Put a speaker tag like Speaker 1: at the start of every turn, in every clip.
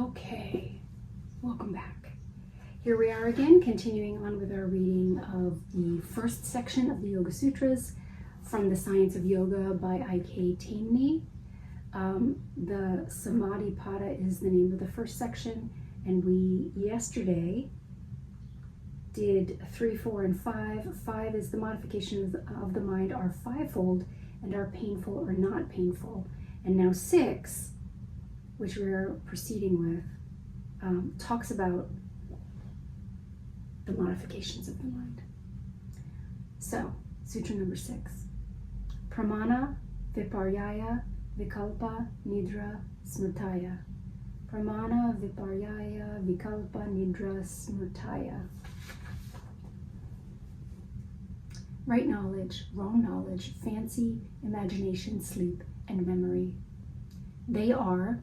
Speaker 1: Okay, welcome back. Here we are again, continuing on with our reading of the first section of the Yoga Sutras from The Science of Yoga by I.K. Taimni. The Samadhi Pada is the name of the first section, and we yesterday did 3, 4, and 5. 5 is the modifications of the mind are fivefold and are painful or not painful. And now 6, which we're proceeding with, talks about the modifications of the mind. So, Sutra number 6. Pramana, viparāgya, vikalpa, nidra, smṛtaya. Pramana, viparāgya, vikalpa, nidra, smṛtaya. Right knowledge, wrong knowledge, fancy, imagination, sleep, and memory. They are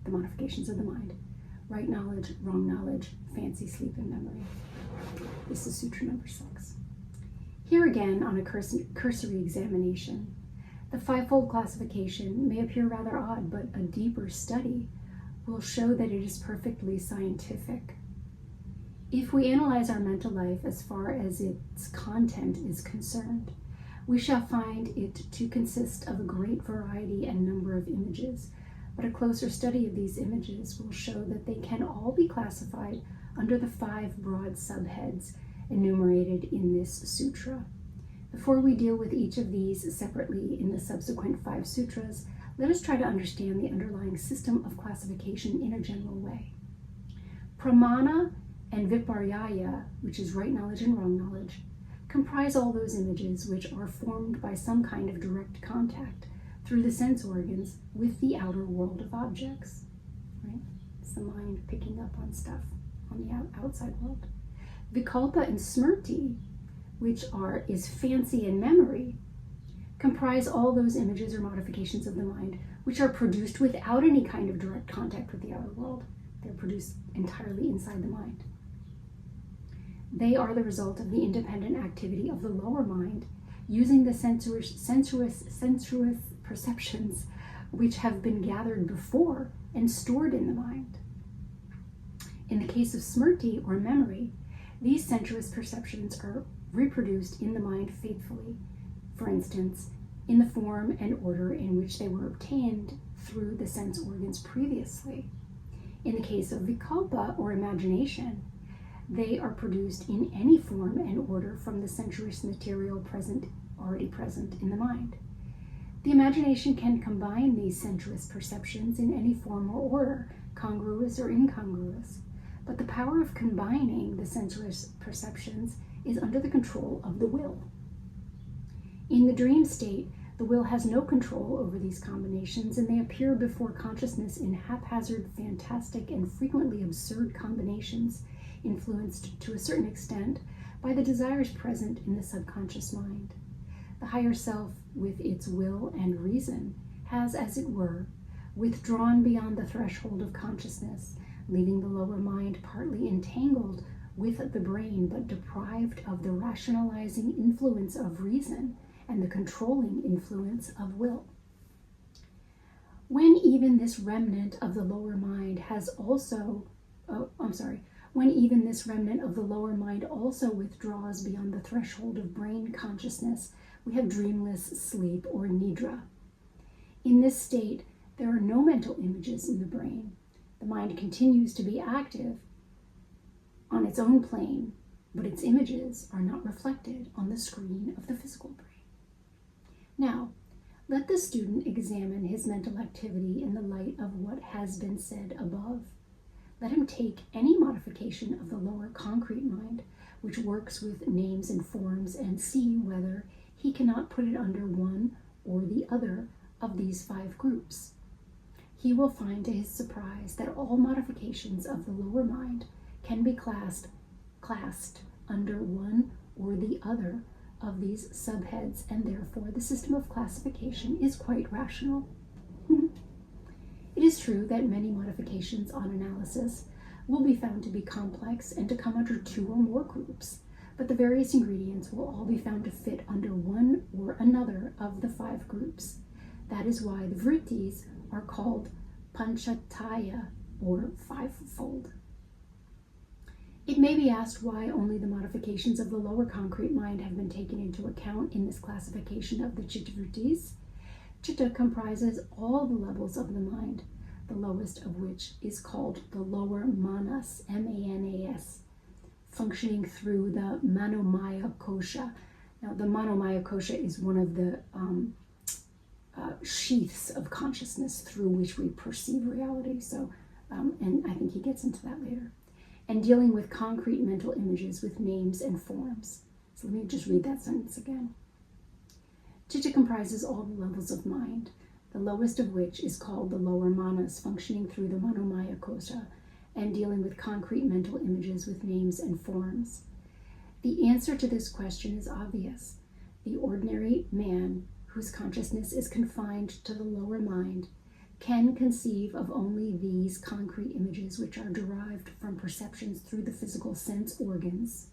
Speaker 1: the modifications of the mind. Right knowledge, wrong knowledge, fancy, sleep, and memory. This is Sutra number 6. Here again, on a cursory examination, the fivefold classification may appear rather odd, but a deeper study will show that it is perfectly scientific. If we analyze our mental life as far as its content is concerned, we shall find it to consist of a great variety and number of images, but a closer study of these images will show that they can all be classified under the 5 broad subheads enumerated in this sutra. Before we deal with each of these separately in the subsequent 5 sutras, let us try to understand the underlying system of classification in a general way. Pramana and viparāgya, which is right knowledge and wrong knowledge, comprise all those images which are formed by some kind of direct contact through the sense organs with the outer world of objects. Right? It's the mind picking up on stuff on the outside world. Vikalpa and smṛti, which is fancy and memory, comprise all those images or modifications of the mind which are produced without any kind of direct contact with the outer world. They're produced entirely inside the mind. They are the result of the independent activity of the lower mind using the sensuous perceptions which have been gathered before and stored in the mind. In the case of smṛti or memory, these sensuous perceptions are reproduced in the mind faithfully, for instance, in the form and order in which they were obtained through the sense organs previously. In the case of vikalpa or imagination, they are produced in any form and order from the sensuous material already present in the mind. The imagination can combine these sensuous perceptions in any form or order, congruous or incongruous, but the power of combining the sensuous perceptions is under the control of the will. In the dream state, the will has no control over these combinations, and they appear before consciousness in haphazard, fantastic, and frequently absurd combinations, influenced to a certain extent by the desires present in the subconscious mind. The higher self, with its will and reason, has, as it were, withdrawn beyond the threshold of consciousness, leaving the lower mind partly entangled with the brain, but deprived of the rationalizing influence of reason and the controlling influence of will. When even this remnant of the lower mind also withdraws beyond the threshold of brain consciousness, we have dreamless sleep or nidra. In this state, there are no mental images in the brain. The mind continues to be active on its own plane, but its images are not reflected on the screen of the physical brain. Now, let the student examine his mental activity in the light of what has been said above. Let him take any modification of the lower concrete mind, which works with names and forms, and see whether he cannot put it under one or the other of these 5 groups. He will find to his surprise that all modifications of the lower mind can be classed under one or the other of these subheads, and therefore the system of classification is quite rational. It is true that many modifications on analysis will be found to be complex and to come under 2 or more groups, but the various ingredients will all be found to fit under one or another of the 5 groups. That is why the vṛttis are called panchataya, or fivefold. It may be asked why only the modifications of the lower concrete mind have been taken into account in this classification of the Citta vṛttis. Citta comprises all the levels of the mind, the lowest of which is called the lower manas, M-A-N-A-S, functioning through the manomaya kosha. Now, the manomaya kosha is one of the sheaths of consciousness through which we perceive reality. So, and I think he gets into that later. And dealing with concrete mental images with names and forms. So let me just read that sentence again. Citta comprises all the levels of mind, the lowest of which is called the lower manas, functioning through the manomaya kosha, and dealing with concrete mental images with names and forms. The answer to this question is obvious. The ordinary man, whose consciousness is confined to the lower mind, can conceive of only these concrete images which are derived from perceptions through the physical sense organs.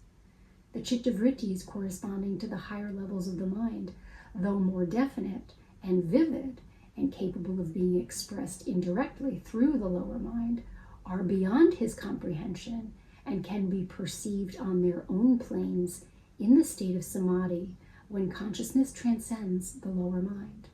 Speaker 1: The Citta vṛttis corresponding to the higher levels of the mind, though more definite and vivid and capable of being expressed indirectly through the lower mind, are beyond his comprehension and can be perceived on their own planes in the state of samadhi when consciousness transcends the lower mind.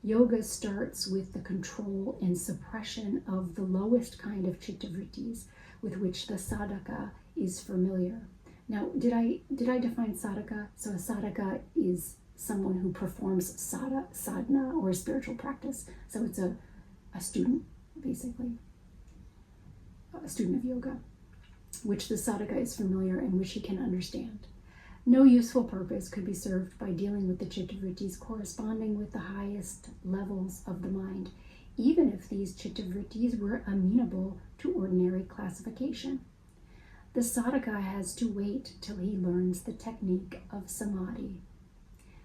Speaker 1: Yoga starts with the control and suppression of the lowest kind of Citta vṛttis with which the sadhaka is familiar. Now, did I define sadhaka? So a sadhaka is someone who performs sadhana or spiritual practice. So it's a student, basically, a student of yoga, which the sadhaka is familiar and which he can understand. No useful purpose could be served by dealing with the Citta vṛttis corresponding with the highest levels of the mind, even if these Citta vṛttis were amenable to ordinary classification. The sadhaka has to wait till he learns the technique of samadhi.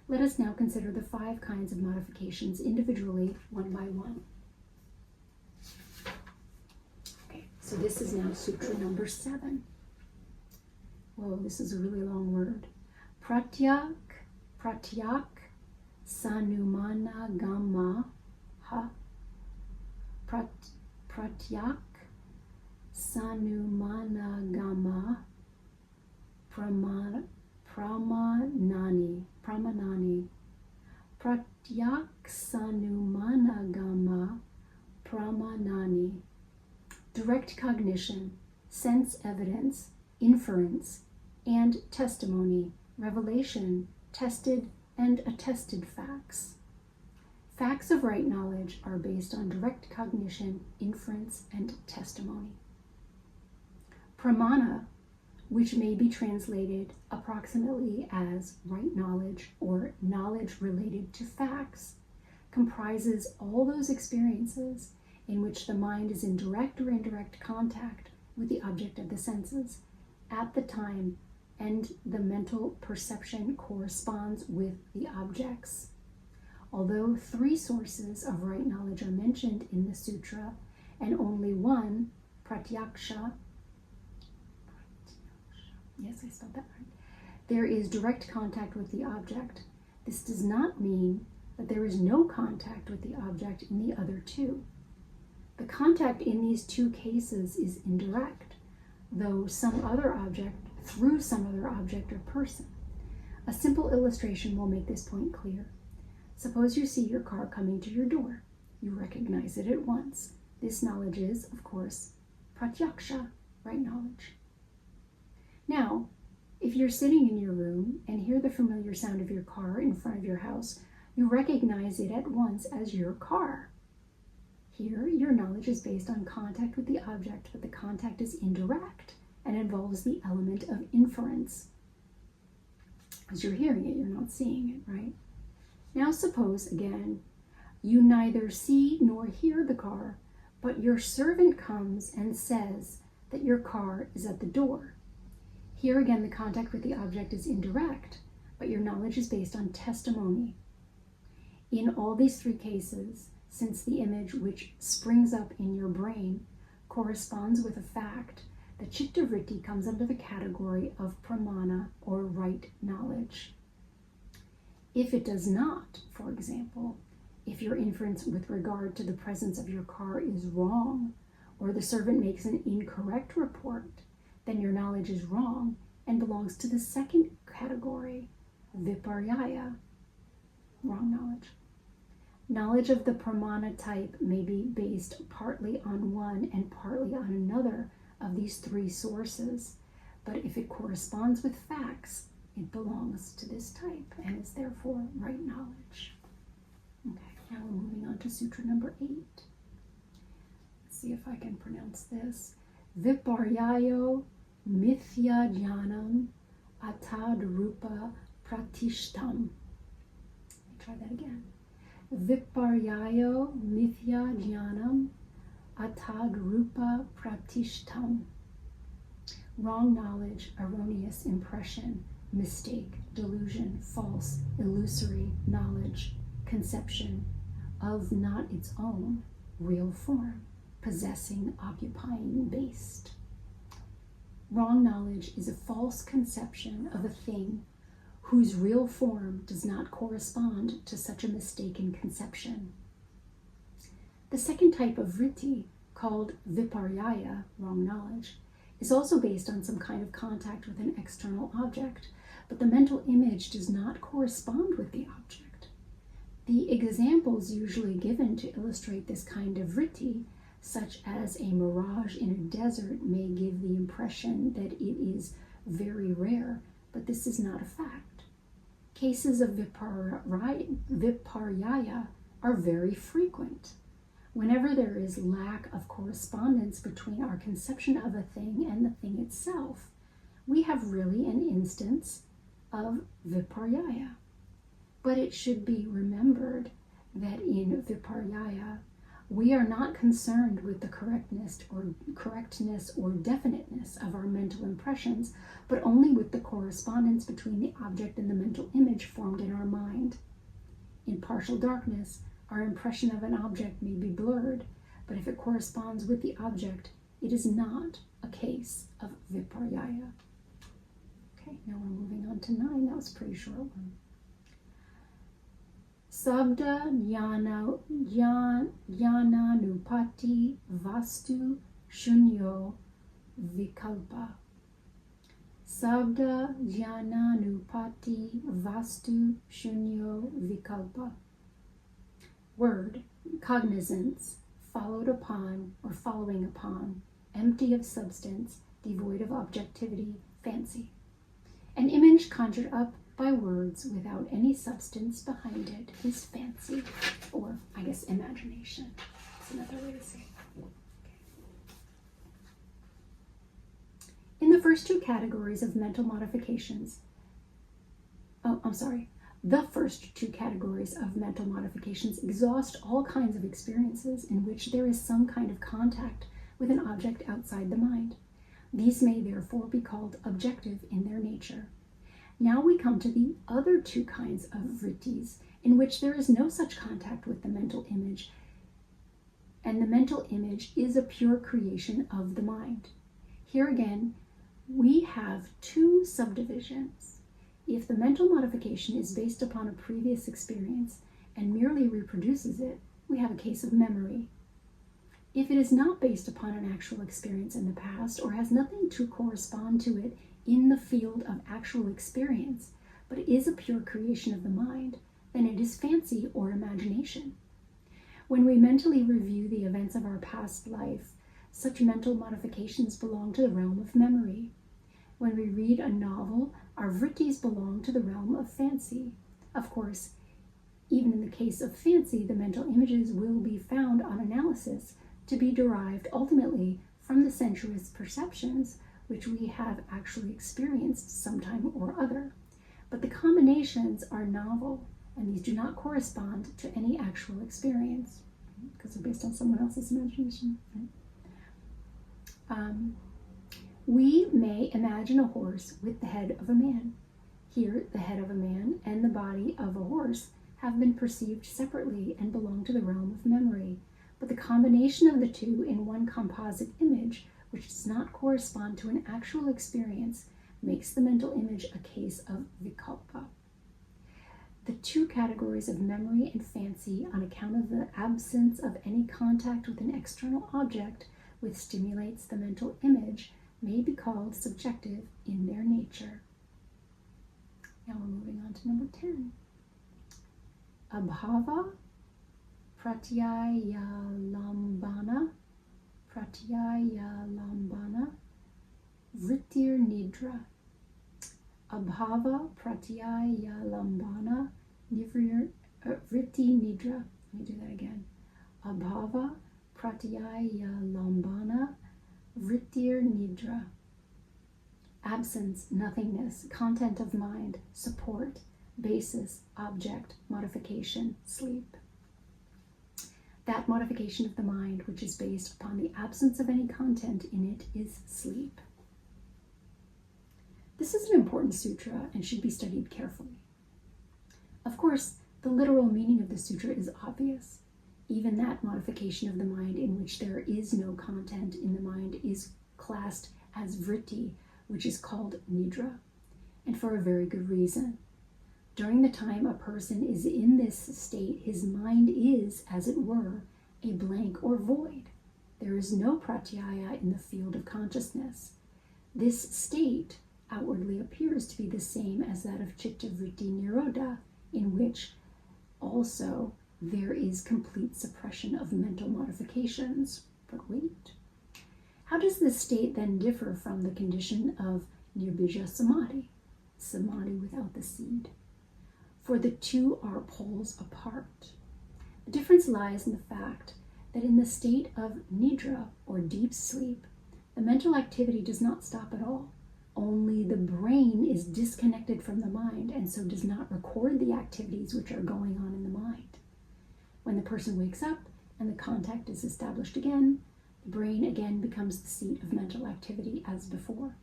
Speaker 1: Let us now consider the 5 kinds of modifications individually, one by one. Okay, so this is now Sutra number 7. Whoa, this is a really long word. Pratyak sanumana gamma ha. Pratyak sanumana gamma pramanani. Pratyak sanumana gamma pramanani. Direct cognition, sense evidence, inference, and testimony, revelation, tested and attested facts. Facts of right knowledge are based on direct cognition, inference, and testimony. Pramana, which may be translated approximately as right knowledge or knowledge related to facts, comprises all those experiences in which the mind is in direct or indirect contact with the object of the senses at the time, and the mental perception corresponds with the objects. Although 3 sources of right knowledge are mentioned in the sutra, and only one, pratyaksha, yes, I spelled that right, there is direct contact with the object. This does not mean that there is no contact with the object in the other 2. The contact in these 2 cases is indirect, though through some other object or person. A simple illustration will make this point clear. Suppose you see your car coming to your door. You recognize it at once. This knowledge is, of course, pratyaksha, right knowledge. Now, if you're sitting in your room and hear the familiar sound of your car in front of your house, you recognize it at once as your car. Here, your knowledge is based on contact with the object, but the contact is indirect and involves the element of inference. As you're hearing it, you're not seeing it, right? Now suppose, again, you neither see nor hear the car, but your servant comes and says that your car is at the door. Here again, the contact with the object is indirect, but your knowledge is based on testimony. In all these 3 cases, since the image which springs up in your brain corresponds with a fact, the Citta vṛtti comes under the category of pramana, or right knowledge. If it does not, for example, If your inference with regard to the presence of your car is wrong, or the servant makes an incorrect report, then your knowledge is wrong and belongs to the second category, viparya, wrong knowledge. Knowledge of the pramana type may be based partly on one and partly on another of these three sources, but if it corresponds with facts, it belongs to this type and is therefore right knowledge. Okay, now we're moving on to Sutra number 8. Let's see if I can pronounce this. Viparyayo mithya jnanam atad rupa pratishtam. Let me try that again. Viparyayo mithya jnanam atad rupa pratishtam. Wrong knowledge, erroneous impression, mistake, delusion, false, illusory knowledge, conception of not its own real form, possessing, occupying, based. Wrong knowledge is a false conception of a thing whose real form does not correspond to such a mistaken conception. The second type of vritti, called viparya, wrong knowledge, is also based on some kind of contact with an external object, but the mental image does not correspond with the object. The examples usually given to illustrate this kind of vritti, such as a mirage in a desert, may give the impression that it is very rare, but this is not a fact. Cases of viparya are very frequent. Whenever there is lack of correspondence between our conception of a thing and the thing itself, we have really an instance of viparya. But it should be remembered that in viparya, we are not concerned with the correctness or definiteness of our mental impressions, but only with the correspondence between the object and the mental image formed in our mind. In partial darkness, our impression of an object may be blurred, but if it corresponds with the object, it is not a case of viparya. Okay, now we're moving on to 9. That was a pretty short one. Sabda jnananupati vastu shunyo vikalpa. Sabda jnananupati vastu shunyo vikalpa. Word, cognizance, followed upon or following upon, empty of substance, devoid of objectivity, fancy. An image conjured up by words without any substance behind it is fancy, or I guess imagination. That's another way to say it. Okay. In the first two categories of mental modifications, the first two categories of mental modifications exhaust all kinds of experiences in which there is some kind of contact with an object outside the mind. These may therefore be called objective in their nature. Now we come to the other two kinds of vṛttis, in which there is no such contact with the mental image, and the mental image is a pure creation of the mind. Here again, we have two subdivisions. If the mental modification is based upon a previous experience and merely reproduces it, we have a case of memory. If it is not based upon an actual experience in the past or has nothing to correspond to it in the field of actual experience, but is a pure creation of the mind, then it is fancy or imagination. When we mentally review the events of our past life, such mental modifications belong to the realm of memory. When we read a novel, our vṛttis belong to the realm of fancy. Of course, even in the case of fancy, the mental images will be found on analysis to be derived ultimately from the sensuous perceptions which we have actually experienced sometime or other. But the combinations are novel, and these do not correspond to any actual experience, because they're based on someone else's imagination. We may imagine a horse with the head of a man. Here, the head of a man and the body of a horse have been perceived separately and belong to the realm of memory, but the combination of the two in one composite image, which does not correspond to an actual experience, makes the mental image a case of vikalpa. The two categories of memory and fancy, on account of the absence of any contact with an external object which stimulates the mental image, may be called subjective in their nature. Now we're moving on to number 10. Abhava pratyayalambana vṛttir nidra. Abhava pratyayalambana vritti nidra. Let me do that again. Abhava pratyayalambana vṛttir nidra. Absence, nothingness, content of mind, support, basis, object, modification, sleep. That modification of the mind which is based upon the absence of any content in it is sleep. This is an important sutra and should be studied carefully. Of course, the literal meaning of the sutra is obvious. Even that modification of the mind in which there is no content in the mind is classed as vritti, which is called nidra, and for a very good reason. During the time a person is in this state, his mind is, as it were, a blank or void. There is no pratyaya in the field of consciousness. This state outwardly appears to be the same as that of citta vritti nirodha, in which also there is complete suppression of mental modifications. But wait, how does this state then differ from the condition of nirbija samadhi, samadhi without the seed? For the two are poles apart. The difference lies in the fact that in the state of nidra, or deep sleep, the mental activity does not stop at all. Only the brain is disconnected from the mind and so does not record the activities which are going on in the mind. When the person wakes up and the contact is established again, the brain again becomes the seat of mental activity as before.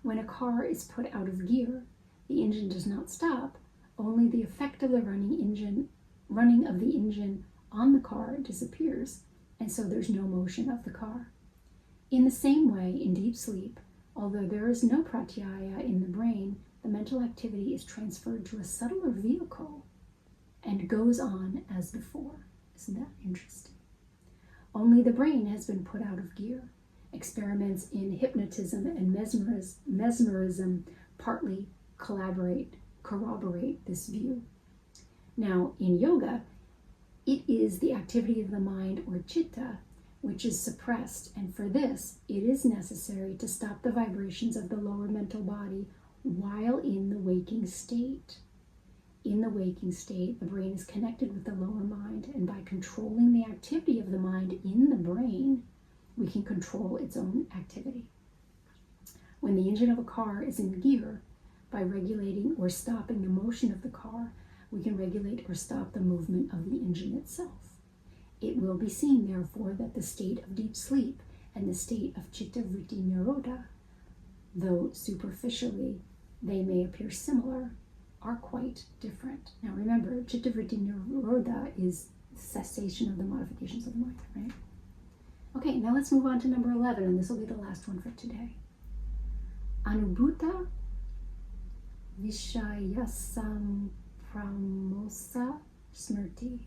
Speaker 1: When a car is put out of gear, the engine does not stop. Only the effect of the running of the engine on the car disappears, and so there's no motion of the car. In the same way, in deep sleep, although there is no pratyaya in the brain, the mental activity is transferred to a subtler vehicle and goes on as before. Isn't that interesting? Only the brain has been put out of gear. Experiments in hypnotism and mesmerism partly corroborate this view. Now, in yoga, it is the activity of the mind, or citta, which is suppressed, and for this, it is necessary to stop the vibrations of the lower mental body while in the waking state. In the waking state, the brain is connected with the lower mind, and by controlling the activity of the mind in the brain, we can control its own activity. When the engine of a car is in gear, by regulating or stopping the motion of the car, we can regulate or stop the movement of the engine itself. It will be seen, therefore, that the state of deep sleep and the state of citta vritti nirodha, though superficially they may appear similar, are quite different. Now remember, citta vritti nirodha is cessation of the modifications of the mind, right? Okay, now let's move on to number 11, and this will be the last one for today. Anubhuta vishayasam pramosa smṛti.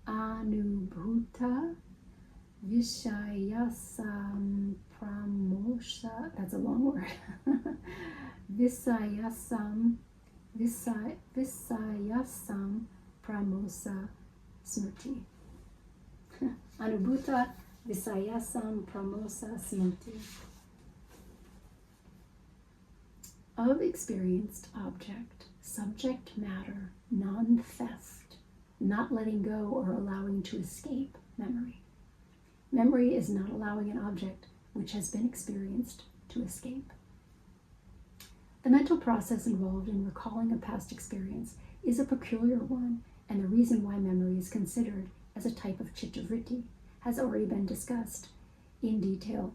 Speaker 1: Anubhuta vishayasam pramosa. That's a long word. Visayasam pramosa smṛti. Anubhuta visayasam pramosa smṛti. Of experienced object, subject matter, non-theft, not letting go or allowing to escape memory. Memory is not allowing an object which has been experienced to escape. The mental process involved in recalling a past experience is a peculiar one, and the reason why memory is considered as a type of citta vritti has already been discussed in detail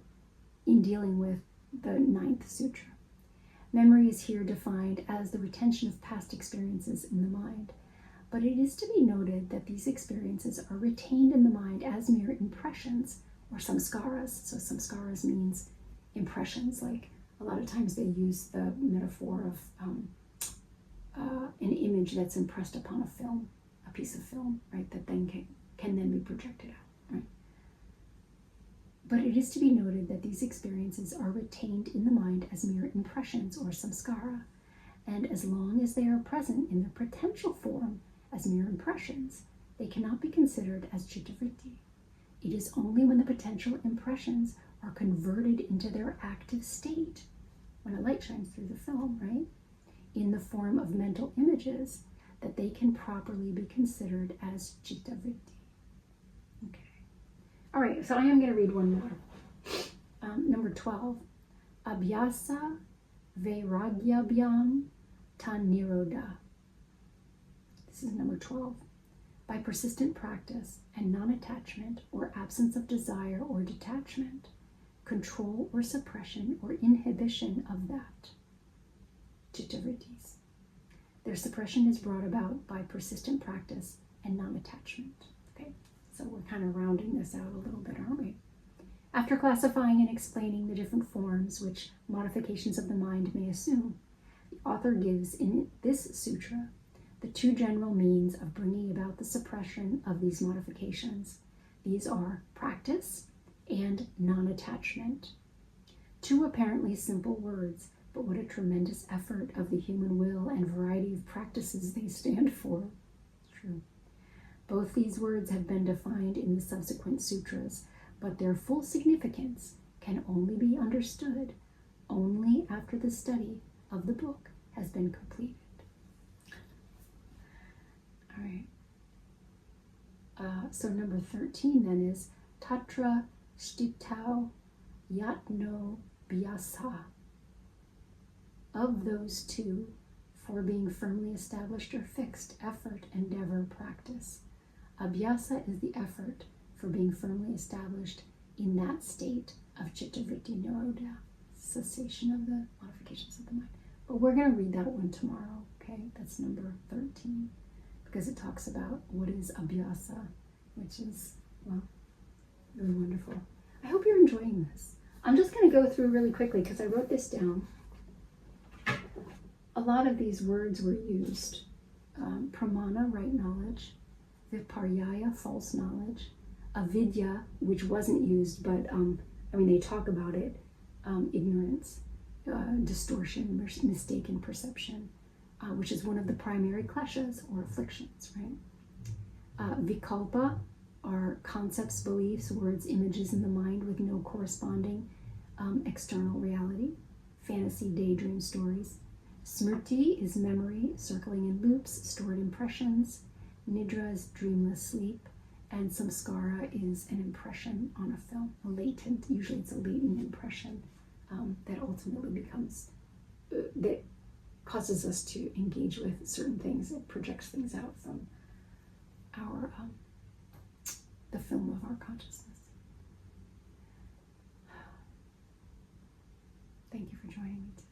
Speaker 1: in dealing with the 9th sutra. Memory is here defined as the retention of past experiences in the mind, but it is to be noted that these experiences are retained in the mind as mere impressions or samskaras. So samskaras means impressions, like a lot of times they use the metaphor an image that's impressed upon a film, a piece of film, right, that then can then be projected out, right? But it is to be noted that these experiences are retained in the mind as mere impressions or samskara, and as long as they are present in their potential form as mere impressions, they cannot be considered as citta vritti. It is only when the potential impressions are converted into their active state, when a light shines through the film, right, in the form of mental images, that they can properly be considered as citta vritti. Okay. All right, so I am going to read one more. Number 12. Abhyāsa vairāgyabhyam ta nirodha. This is number 12. By persistent practice and non-attachment or absence of desire or detachment, control or suppression or inhibition of that, citta vṛttis. Their suppression is brought about by persistent practice and non-attachment. Okay, so we're kind of rounding this out a little bit, aren't we? After classifying and explaining the different forms which modifications of the mind may assume, the author gives in this sutra the two general means of bringing about the suppression of these modifications. These are practice and non-attachment. Two apparently simple words, but what a tremendous effort of the human will and variety of practices they stand for. It's true. Both these words have been defined in the subsequent sutras, but their full significance can only be understood only after the study of the book has been completed. All right. So number 13 then is Tatra Sthitau Yatno Abhyāsa. Of those two, for being firmly established or fixed, effort, endeavor, practice. Abhyāsa is the effort for being firmly established in that state of citta vritti nirodha, cessation of the modifications of the mind. But we're going to read that one tomorrow, okay? That's number 13, because it talks about what is abhyāsa, which is, well, really wonderful. I hope you're enjoying this. I'm just going to go through really quickly because I wrote this down. A lot of these words were used. Pramana, right knowledge. Viparya, false knowledge. Avidya, which wasn't used, but they talk about it. Ignorance, distortion, mistaken perception, which is one of the primary kleshas or afflictions, right? Vikalpa are concepts, beliefs, words, images in the mind with no corresponding external reality. Fantasy, daydream stories. Smṛti is memory, circling in loops, stored impressions. Nidra is dreamless sleep. And samskara is an impression on a film, a latent, usually it's a latent impression that ultimately becomes, that causes us to engage with certain things. It projects things out from our, the film of our consciousness. Thank you for joining me today.